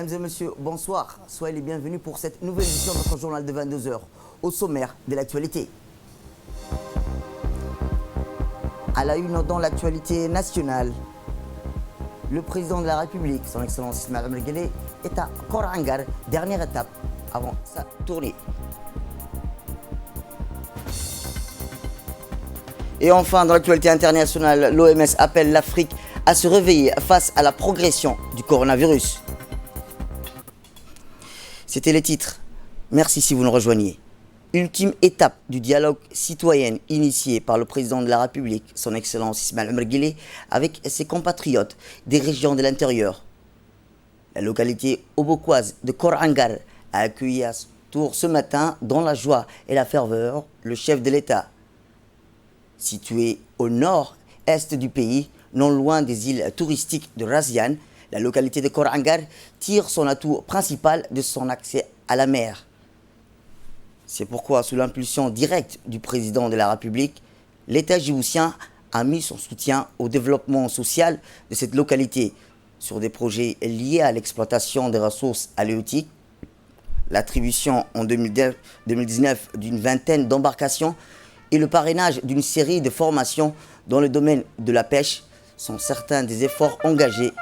Mesdames et messieurs, bonsoir. Soyez les bienvenus pour cette nouvelle édition de notre journal de 22 heures. Au sommaire de l'actualité. À la une dans l'actualité nationale, le président de la République, son Excellence Ismaël Omar Guelleh, est à Korangar, dernière étape avant sa tournée. Et enfin, dans l'actualité internationale, l'OMS appelle l'Afrique à se réveiller face à la progression du coronavirus. C'était les titres. Merci si vous nous rejoignez. Ultime étape du dialogue citoyen initié par le président de la République, son Excellence Ismaël Omar Guelleh, avec ses compatriotes des régions de l'intérieur. La localité obokoise de Korangar a accueilli à son tour ce matin, dans la joie et la ferveur, le chef de l'État. Située au nord-est du pays, non loin des îles touristiques de Razian, la localité de Korangar tire son atout principal de son accès à la mer. C'est pourquoi, sous l'impulsion directe du président de la République, l'État djiboutien a mis son soutien au développement social de cette localité sur des projets liés à l'exploitation des ressources halieutiques, l'attribution en 2019 d'une vingtaine d'embarcations et le parrainage d'une série de formations dans le domaine de la pêche sont certains des efforts engagés.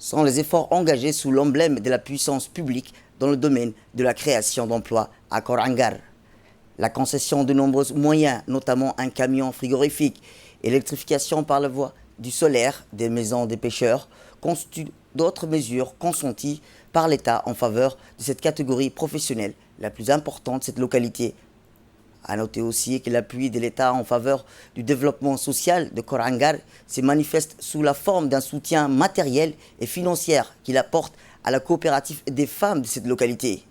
Sont les efforts engagés sous l'emblème de la puissance publique dans le domaine de la création d'emplois à Korangar. La concession de nombreux moyens, notamment un camion frigorifique, l'électrification par la voie du solaire des maisons des pêcheurs, constituent d'autres mesures consenties par l'État en faveur de cette catégorie professionnelle, la plus importante de cette localité. A noter aussi que l'appui de l'État en faveur du développement social de Korangar se manifeste sous la forme d'un soutien matériel et financier qu'il apporte à la coopérative des femmes de cette localité.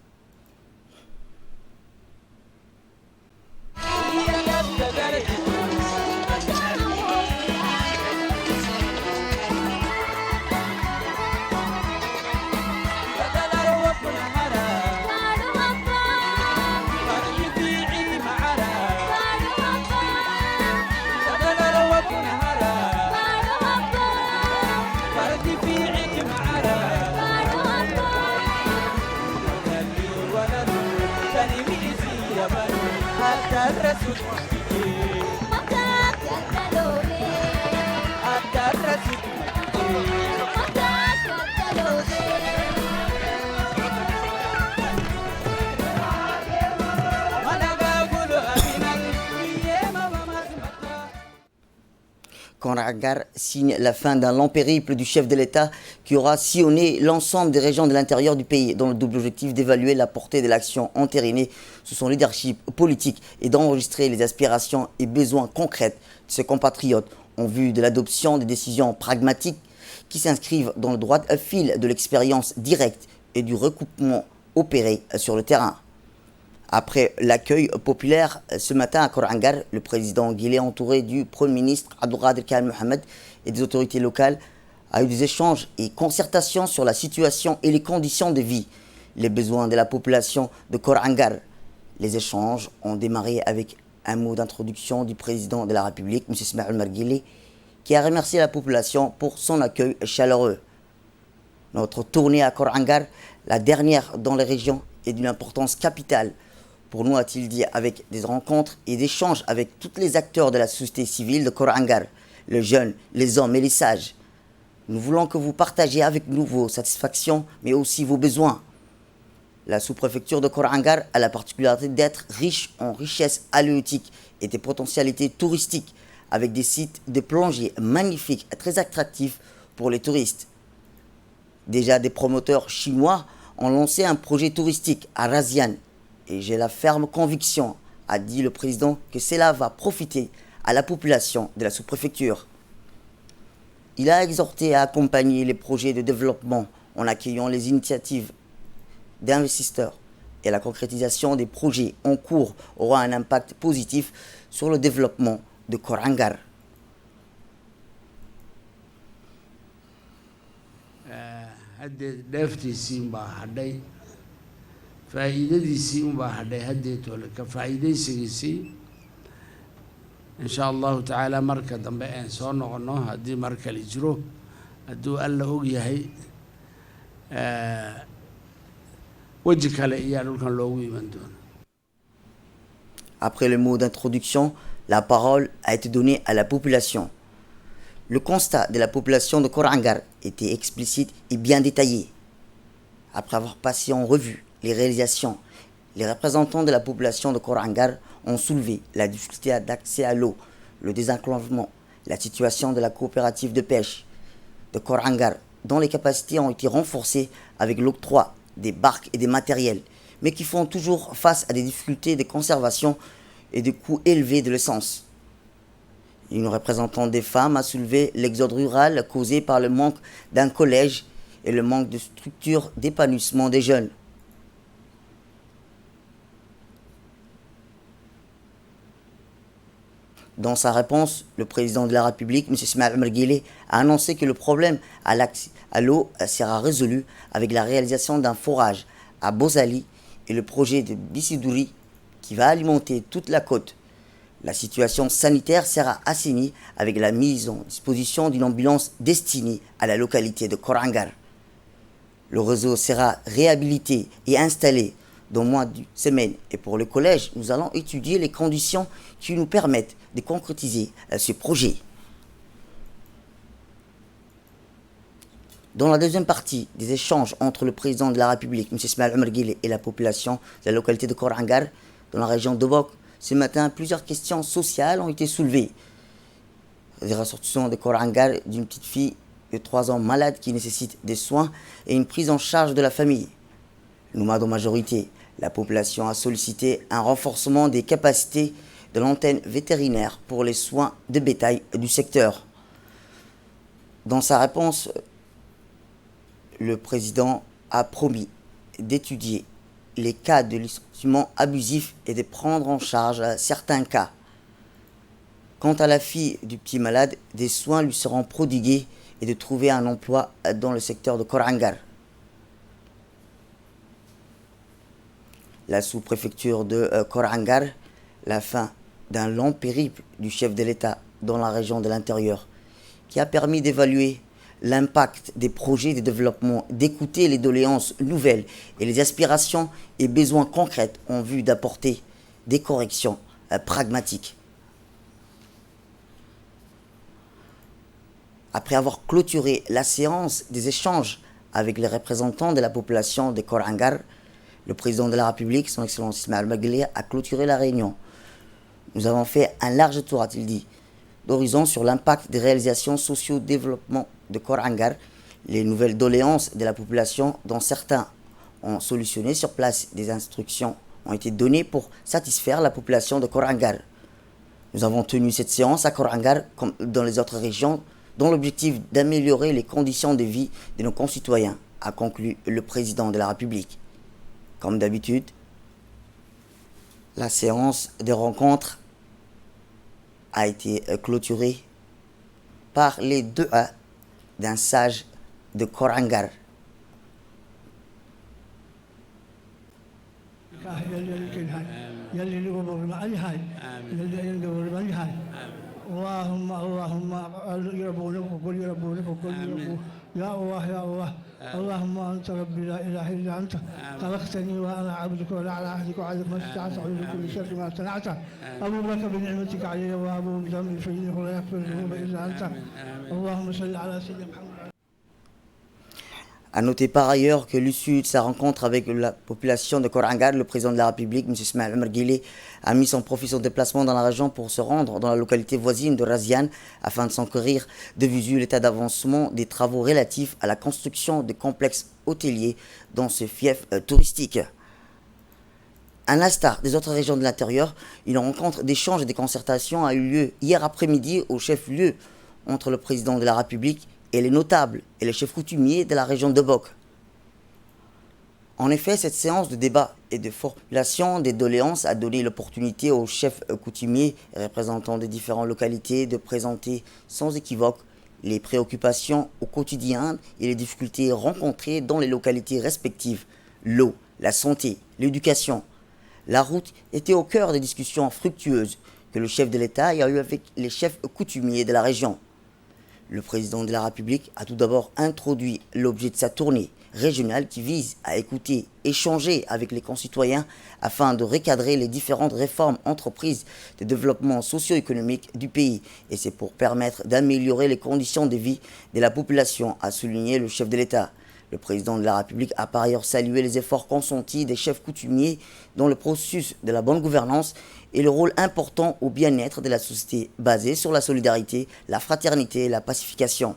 Korangar signe la fin d'un long périple du chef de l'État qui aura sillonné l'ensemble des régions de l'intérieur du pays dans le double objectif d'évaluer la portée de l'action entérinée sous son leadership politique et d'enregistrer les aspirations et besoins concrets de ses compatriotes en vue de l'adoption des décisions pragmatiques qui s'inscrivent dans le droit fil de l'expérience directe et du recoupement opéré sur le terrain. Après l'accueil populaire ce matin à Korangar, le président Guelleh, entouré du Premier ministre Abdelkader Khan Mohamed et des autorités locales, a eu des échanges et concertations sur la situation et les conditions de vie, les besoins de la population de Korangar. Les échanges ont démarré avec un mot d'introduction du président de la République, M. Ismaël Omar Guelleh, qui a remercié la population pour son accueil chaleureux. Notre tournée à Korangar, la dernière dans les régions, est d'une importance capitale. Pour nous, a-t-il dit, avec des rencontres et des échanges avec tous les acteurs de la société civile de Korangar, les jeunes, les hommes et les sages. Nous voulons que vous partagiez avec nous vos satisfactions, mais aussi vos besoins. La sous-préfecture de Korangar a la particularité d'être riche en richesses halieutiques et des potentialités touristiques, avec des sites de plongée magnifiques et très attractifs pour les touristes. Déjà, des promoteurs chinois ont lancé un projet touristique à Razian, et j'ai la ferme conviction, a dit le président, que cela va profiter à la population de la sous-préfecture. Il a exhorté à accompagner les projets de développement en accueillant les initiatives d'investisseurs et la concrétisation des projets en cours aura un impact positif sur le développement de Korangar. haddee dheeftiisii unbaa hadhay, faa'iidadiisii unbaa hadhay, haddeetole ka faa'iidaysigiisii insha allahu tacaala marka dambe aan soo noqono haddii mar kale jiro, hadduu alla og yahay weji kale iyaa dhulkan loogu iman doona. Après le mot d'introduction, la parole a été donnée à la population. Le constat de la population de Korangar était explicite et bien détaillé. Après avoir passé en revue les réalisations, les représentants de la population de Korangar ont soulevé la difficulté d'accès à l'eau, le désenclavement, la situation de la coopérative de pêche de Korangar, dont les capacités ont été renforcées avec l'octroi des barques et des matériels, mais qui font toujours face à des difficultés de conservation et de coûts élevés de l'essence. Une représentante des femmes a soulevé l'exode rural causé par le manque d'un collège et le manque de structures d'épanouissement des jeunes. Dans sa réponse, le président de la République, M. Ismaël Omar Guelleh, a annoncé que le problème à l'accès à l'eau sera résolu avec la réalisation d'un forage à Bozali et le projet de Bissidouri qui va alimenter toute la côte. La situation sanitaire sera assainie avec la mise en disposition d'une ambulance destinée à la localité de Korangar. Le réseau sera réhabilité et installé dans moins d'une semaine. Et pour le collège, nous allons étudier les conditions qui nous permettent de concrétiser ce projet. Dans la deuxième partie des échanges entre le président de la République, M. Ismaël Omar Guelleh, et la population de la localité de Korangar, dans la région de Bok, ce matin, plusieurs questions sociales ont été soulevées. Les ressortissants de Korangar d'une petite fille de 3 ans malade qui nécessite des soins et une prise en charge de la famille. Nomade en majorité, la population a sollicité un renforcement des capacités de l'antenne vétérinaire pour les soins de bétail du secteur. Dans sa réponse, le président a promis d'étudier les cas de licenciement abusif et de prendre en charge certains cas. Quant à la fille du petit malade, des soins lui seront prodigués et de trouver un emploi dans le secteur de Korangar. La sous-préfecture de Korangar, la fin d'un long périple du chef de l'État dans la région de l'intérieur, qui a permis d'évaluer l'impact des projets de développement, d'écouter les doléances nouvelles et les aspirations et besoins concrets en vue d'apporter des corrections pragmatiques. Après avoir clôturé la séance des échanges avec les représentants de la population de Korangar, le président de la République, son Excellence Ismaël Omar Guelleh, a clôturé la réunion. Nous avons fait un large tour, a-t-il dit, d'horizon sur l'impact des réalisations socio-développement de Korangar, les nouvelles doléances de la population, dont certains ont solutionné sur place. Des instructions ont été données pour satisfaire la population de Korangar. Nous avons tenu cette séance à Korangar comme dans les autres régions, dans l'objectif d'améliorer les conditions de vie de nos concitoyens, a conclu le président de la République. Comme d'habitude, la séance de rencontre a été clôturée par les 2 A d'un sage de Korangar. اللهم اللهم يربونك وكل يربونك وكل يربونك يا الله يا الله اللهم انت ربي لا اله الا انت خلقتني وانا عبدك ولا على عهدك وعهدك ما استطعت اعوذ بكل شر ما صنعته ابو لك بنعمتك علي وابو بذنبي فانه لا يغفر الذنوب الا انت اللهم صل على سيدنا محمد. A noter par ailleurs que l'issue de sa rencontre avec la population de Korangar, le président de la République, M. Ismaël Omar Guelleh, a mis son profit son déplacement dans la région pour se rendre dans la localité voisine de Raziane afin de s'enquérir de visu l'état d'avancement des travaux relatifs à la construction de complexes hôteliers dans ce fief touristique. À l'instar des autres régions de l'intérieur, une rencontre d'échange et de concertation a eu lieu hier après-midi au chef-lieu entre le président de la République et les notables et les chefs coutumiers de la région de Bok. En effet, cette séance de débat et de formulation des doléances a donné l'opportunité aux chefs coutumiers et représentants des différentes localités de présenter sans équivoque les préoccupations au quotidien et les difficultés rencontrées dans les localités respectives, l'eau, la santé, l'éducation. La route était au cœur des discussions fructueuses que le chef de l'État a eu avec les chefs coutumiers de la région. Le président de la République a tout d'abord introduit l'objet de sa tournée régionale qui vise à écouter, échanger avec les concitoyens afin de recadrer les différentes réformes entreprises de développement socio-économique du pays. Et c'est pour permettre d'améliorer les conditions de vie de la population, a souligné le chef de l'État. Le président de la République a par ailleurs salué les efforts consentis des chefs coutumiers dans le processus de la bonne gouvernance et le rôle important au bien-être de la société basé sur la solidarité, la fraternité et la pacification.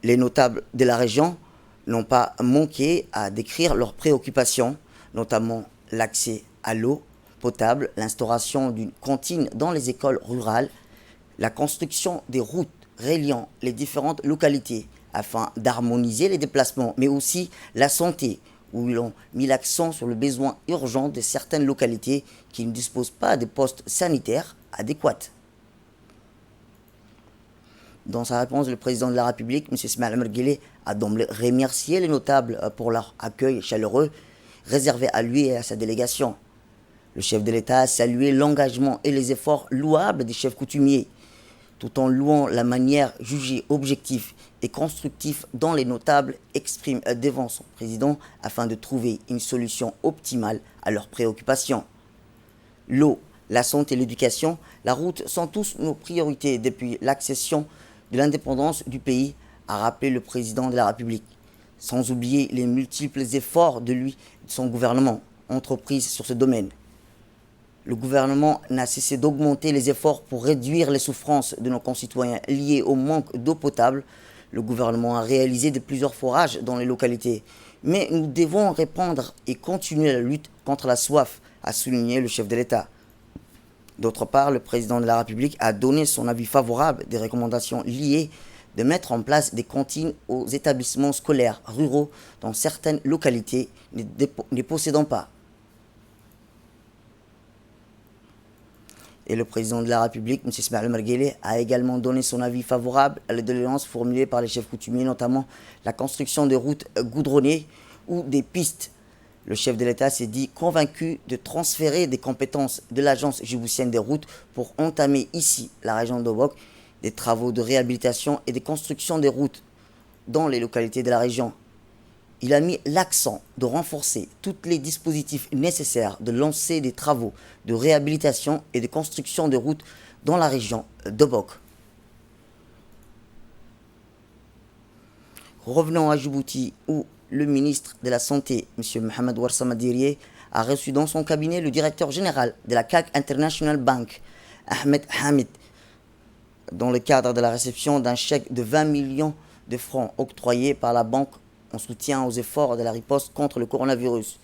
Les notables de la région n'ont pas manqué à décrire leurs préoccupations, notamment l'accès à l'eau potable, l'instauration d'une cantine dans les écoles rurales, la construction des routes reliant les différentes localités afin d'harmoniser les déplacements, mais aussi la santé, où ils ont mis l'accent sur le besoin urgent de certaines localités qui ne disposent pas de postes sanitaires adéquats. Dans sa réponse, le président de la République, M. Ismaël Omar Guelleh, a d'emblée remercié les notables pour leur accueil chaleureux réservé à lui et à sa délégation. Le chef de l'État a salué l'engagement et les efforts louables des chefs coutumiers, tout en louant la manière jugée objective et constructive dont les notables expriment devant son président afin de trouver une solution optimale à leurs préoccupations. L'eau, la santé et l'éducation, la route sont tous nos priorités depuis l'accession de l'indépendance du pays, a rappelé le président de la République, sans oublier les multiples efforts de lui et de son gouvernement entrepris sur ce domaine. Le gouvernement n'a cessé d'augmenter les efforts pour réduire les souffrances de nos concitoyens liées au manque d'eau potable. Le gouvernement a réalisé plusieurs forages dans les localités. Mais nous devons répondre et continuer la lutte contre la soif, a souligné le chef de l'État. D'autre part, le président de la République a donné son avis favorable des recommandations liées de mettre en place des cantines aux établissements scolaires ruraux dans certaines localités ne possédant pas. Et le président de la République, M. Ismaël Omar Guelleh, a également donné son avis favorable à la doléance formulée par les chefs coutumiers, notamment la construction de routes goudronnées ou des pistes. Le chef de l'État s'est dit convaincu de transférer des compétences de l'agence djiboutienne des routes pour entamer ici, la région d'Obok, des travaux de réhabilitation et de construction des routes dans les localités de la région. Il a mis l'accent de renforcer tous les dispositifs nécessaires de lancer des travaux de réhabilitation et de construction de routes dans la région d'Obok. Revenons à Djibouti où le ministre de la Santé, M. Mohamed Ouarsama Dirie, a reçu dans son cabinet le directeur général de la CAC International Bank, Ahmed Hamid, dans le cadre de la réception d'un chèque de 20 millions de francs octroyé par la banque en soutien aux efforts de la riposte contre le coronavirus.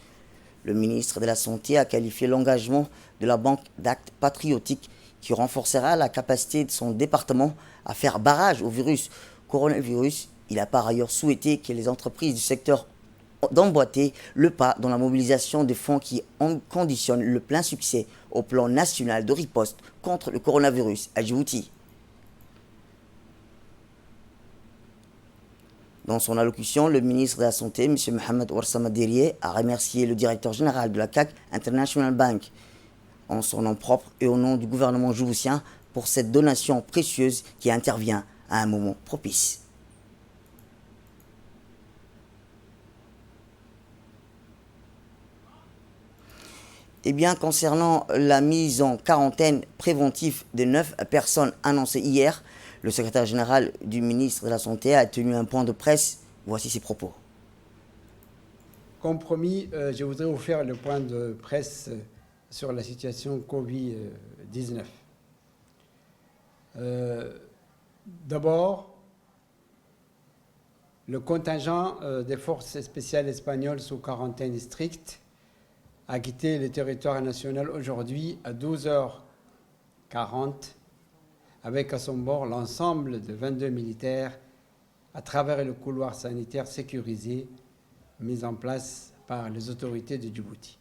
Le ministre de la Santé a qualifié l'engagement de la banque d'actes patriotiques qui renforcera la capacité de son département à faire barrage au coronavirus. Il a par ailleurs souhaité que les entreprises du secteur d'emboîter le pas dans la mobilisation des fonds qui conditionnent le plein succès au plan national de riposte contre le coronavirus à Djibouti. Dans son allocution, le ministre de la Santé, M. Mohamed Ouarsama Dirie, a remercié le directeur général de la CAC International Bank, en son nom propre et au nom du gouvernement djiboutien, pour cette donation précieuse qui intervient à un moment propice. Eh bien, concernant la mise en quarantaine préventive de 9 personnes annoncées hier, le secrétaire général du ministre de la Santé a tenu un point de presse. Voici ses propos. Comme promis, je voudrais vous faire le point de presse sur la situation Covid-19. D'abord, le contingent des forces spéciales espagnoles sous quarantaine stricte a quitté le territoire national aujourd'hui à 12h40 avec à son bord l'ensemble de 22 militaires à travers le couloir sanitaire sécurisé mis en place par les autorités de Djibouti.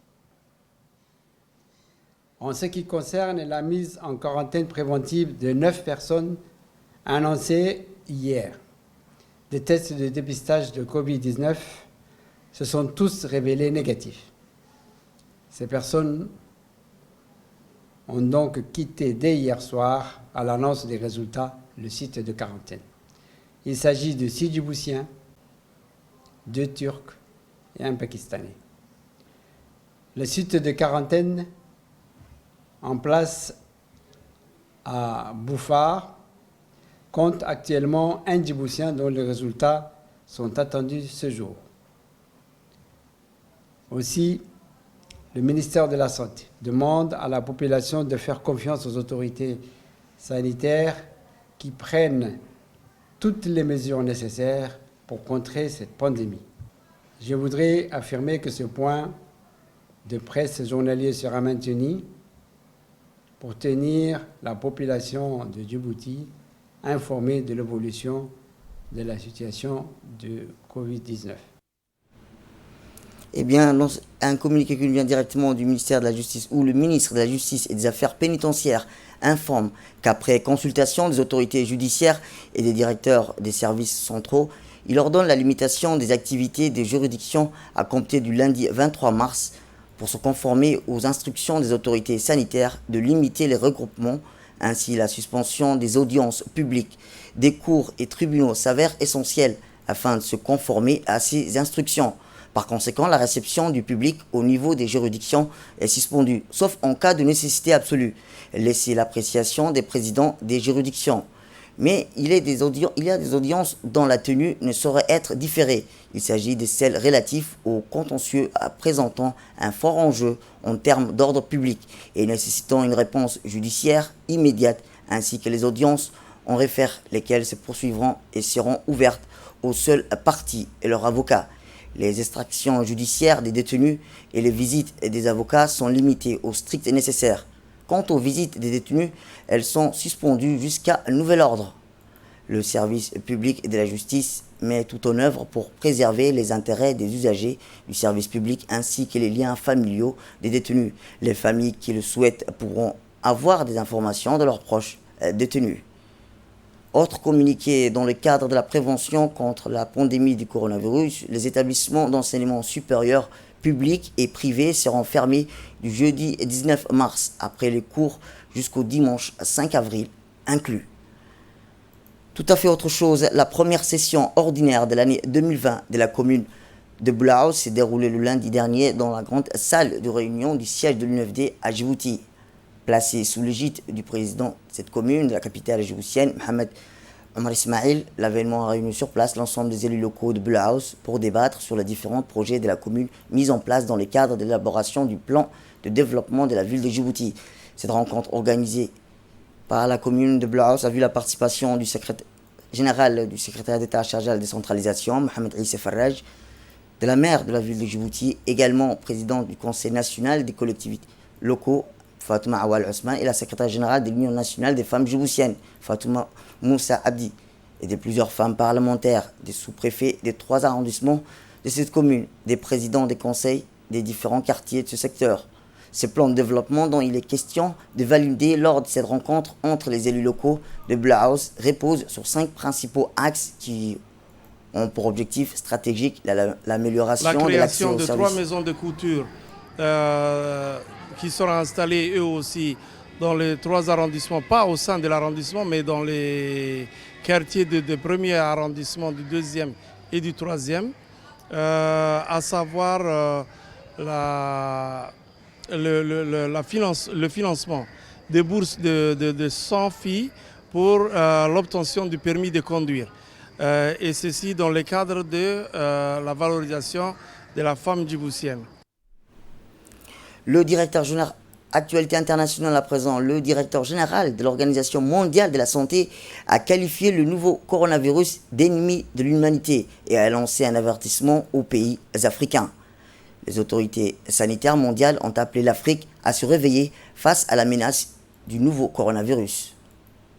En ce qui concerne la mise en quarantaine préventive de 9 personnes a annoncé hier. Des tests de dépistage de Covid-19 se sont tous révélés négatifs. Ces personnes ont donc quitté dès hier soir, à l'annonce des résultats, le site de quarantaine. Il s'agit de 6 Djiboutiens, 2 Turcs et 1 Pakistanais. Le site de quarantaine en place à Bouffar compte actuellement 1 Djiboutien dont les résultats sont attendus ce jour. Aussi, le ministère de la Santé demande à la population de faire confiance aux autorités sanitaires qui prennent toutes les mesures nécessaires pour contrer cette pandémie. Je voudrais affirmer que ce point de presse journalier sera maintenu pour tenir la population de Djibouti informée de l'évolution de la situation de Covid-19. Eh bien, dans un communiqué qui nous vient directement du ministère de la Justice, où le ministre de la Justice et des Affaires pénitentiaires informe qu'après consultation des autorités judiciaires et des directeurs des services centraux, il ordonne la limitation des activités des juridictions à compter du lundi 23 mars pour se conformer aux instructions des autorités sanitaires de limiter les regroupements. Ainsi, la suspension des audiences publiques, des cours et tribunaux s'avère essentielle afin de se conformer à ces instructions. Par conséquent, la réception du public au niveau des juridictions est suspendue, sauf en cas de nécessité absolue, laissée l'appréciation des présidents des juridictions. Mais il y a des audiences dont la tenue ne saurait être différée. Il s'agit de celles relatives aux contentieux présentant un fort enjeu en termes d'ordre public et nécessitant une réponse judiciaire immédiate, ainsi que les audiences en réfère, lesquelles se poursuivront et seront ouvertes aux seules parties et leurs avocats. Les extractions judiciaires des détenus et les visites des avocats sont limitées au strict nécessaire. Quant aux visites des détenus, elles sont suspendues jusqu'à nouvel ordre. Le service public de la justice met tout en œuvre pour préserver les intérêts des usagers du service public ainsi que les liens familiaux des détenus. Les familles qui le souhaitent pourront avoir des informations de leurs proches détenus. Autre communiqué, dans le cadre de la prévention contre la pandémie du coronavirus, les établissements d'enseignement supérieur publics et privés seront fermés du jeudi 19 mars après les cours jusqu'au dimanche 5 avril inclus. Tout à fait autre chose, la première session ordinaire de l'année 2020 de la commune de Boulaouz s'est déroulée le lundi dernier dans la grande salle de réunion du siège de l'UNFD à Djibouti. Placé sous l'égide du président de cette commune, de la capitale djiboutienne, Mohamed Omar Ismail, l'avènement a réuni sur place l'ensemble des élus locaux de Boulaouz pour débattre sur les différents projets de la commune mis en place dans le cadre de l'élaboration du plan de développement de la ville de Djibouti. Cette rencontre organisée par la commune de Boulaouz a vu la participation du secrétaire général du secrétaire d'État chargé de la décentralisation, Mohamed Issa Farraj, de la maire de la ville de Djibouti, également président du Conseil national des collectivités locaux, Fatouma Awal Ousmane, et la secrétaire générale de l'Union nationale des femmes djiboutiennes, Fatouma Moussa Abdi, et de plusieurs femmes parlementaires, des sous-préfets des 3 arrondissements de cette commune, des présidents des conseils des différents quartiers de ce secteur. Ce plan de développement dont il est question de valider lors de cette rencontre entre les élus locaux de Boulaouz repose sur 5 principaux axes qui ont pour objectif stratégique l'amélioration de l'accès aux services. La création de 3 maisons de couture qui seront installées eux aussi dans les 3 arrondissements, pas au sein de l'arrondissement, mais dans les quartiers du premier arrondissement, du 2e et du 3e, à savoir le financement des bourses de 100 filles pour l'obtention du permis de conduire. Et ceci dans le cadre de la valorisation de la femme djiboutienne. Le directeur général, actualité internationale à présent, le directeur général de l'Organisation mondiale de la santé a qualifié le nouveau coronavirus d'ennemi de l'humanité et a lancé un avertissement aux pays africains. Les autorités sanitaires mondiales ont appelé l'Afrique à se réveiller face à la menace du nouveau coronavirus.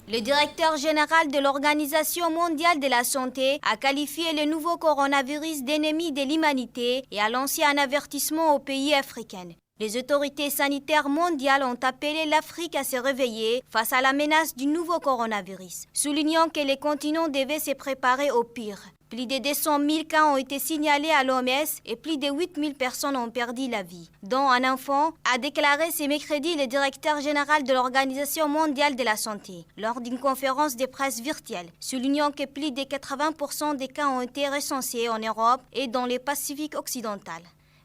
Le directeur général de l'Organisation mondiale de la santé a qualifié le nouveau coronavirus d'ennemi de l'humanité et a lancé un avertissement aux pays africains. Les autorités sanitaires mondiales ont appelé l'Afrique à se réveiller face à la menace du nouveau coronavirus, soulignant que les continents devaient se préparer au pire. Plus de 200 000 cas ont été signalés à l'OMS et plus de 8 000 personnes ont perdu la vie, dont un enfant, a déclaré ce mercredi le directeur général de l'Organisation mondiale de la santé, lors d'une conférence de presse virtuelle, soulignant que plus de 80% des cas ont été recensés en Europe et dans le Pacifique occidental.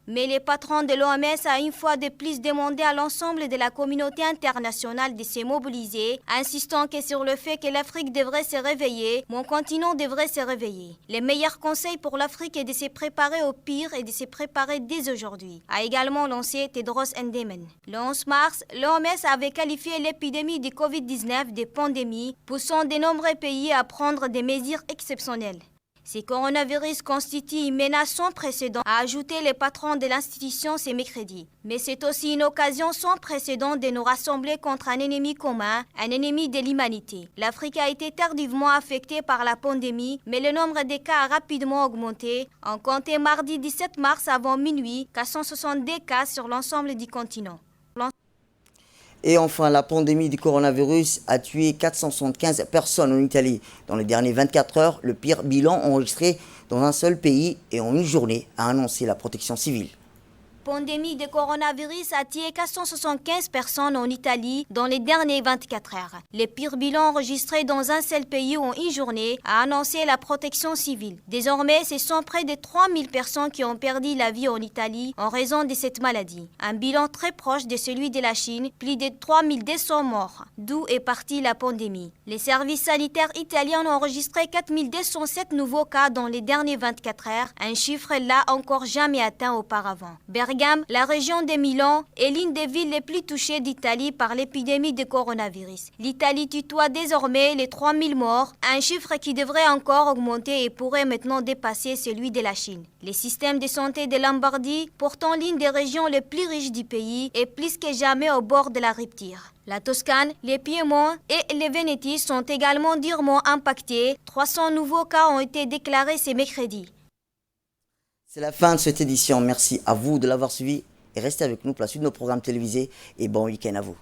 Mais le patron de l'OMS a une fois de plus demandé à l'ensemble de la communauté internationale de se mobiliser, insistant que sur le fait que l'Afrique devrait se réveiller, mon continent devrait se réveiller. Le meilleur conseil pour l'Afrique est de se préparer au pire et de se préparer dès aujourd'hui, a également lancé Tedros Adhanom. Le 11 mars, l'OMS avait qualifié l'épidémie du Covid-19 de pandémie, poussant de nombreux pays à prendre des mesures exceptionnelles. Ce coronavirus constitue une menace sans précédent, a ajouté le patron de l'institution ce mercredi. Mais c'est aussi une occasion sans précédent de nous rassembler contre un ennemi commun, un ennemi de l'humanité. L'Afrique a été tardivement affectée par la pandémie, mais le nombre de cas a rapidement augmenté. On comptait mardi 17 mars avant minuit 462 cas sur l'ensemble du continent. Et enfin, la pandémie du coronavirus a tué 475 personnes en Italie. Dans les dernières 24 heures, le pire bilan enregistré dans un seul pays et en une journée, a annoncé la protection civile. La pandémie de coronavirus a tué 475 personnes en Italie dans les dernières 24 heures. Le pire bilan enregistré dans un seul pays en une journée, a annoncé la protection civile. Désormais, ce sont près de 3000 personnes qui ont perdu la vie en Italie en raison de cette maladie. Un bilan très proche de celui de la Chine, plus de 3200 morts, d'où est partie la pandémie. Les services sanitaires italiens ont enregistré 4207 nouveaux cas dans les dernières 24 heures, un chiffre là encore jamais atteint auparavant. Bergame, la région de Milan, est l'une des villes les plus touchées d'Italie par l'épidémie de coronavirus. L'Italie tutoie désormais les 3000 morts, un chiffre qui devrait encore augmenter et pourrait maintenant dépasser celui de la Chine. Le système de santé de Lombardie, pourtant l'une des régions les plus riches du pays, est plus que jamais au bord de la rupture. La Toscane, les Piémont et les Vénétis sont également durement impactés. 300 nouveaux cas ont été déclarés ce mercredi. C'est la fin de cette édition. Merci à vous de l'avoir suivi et restez avec nous pour la suite de nos programmes télévisés et bon week-end à vous.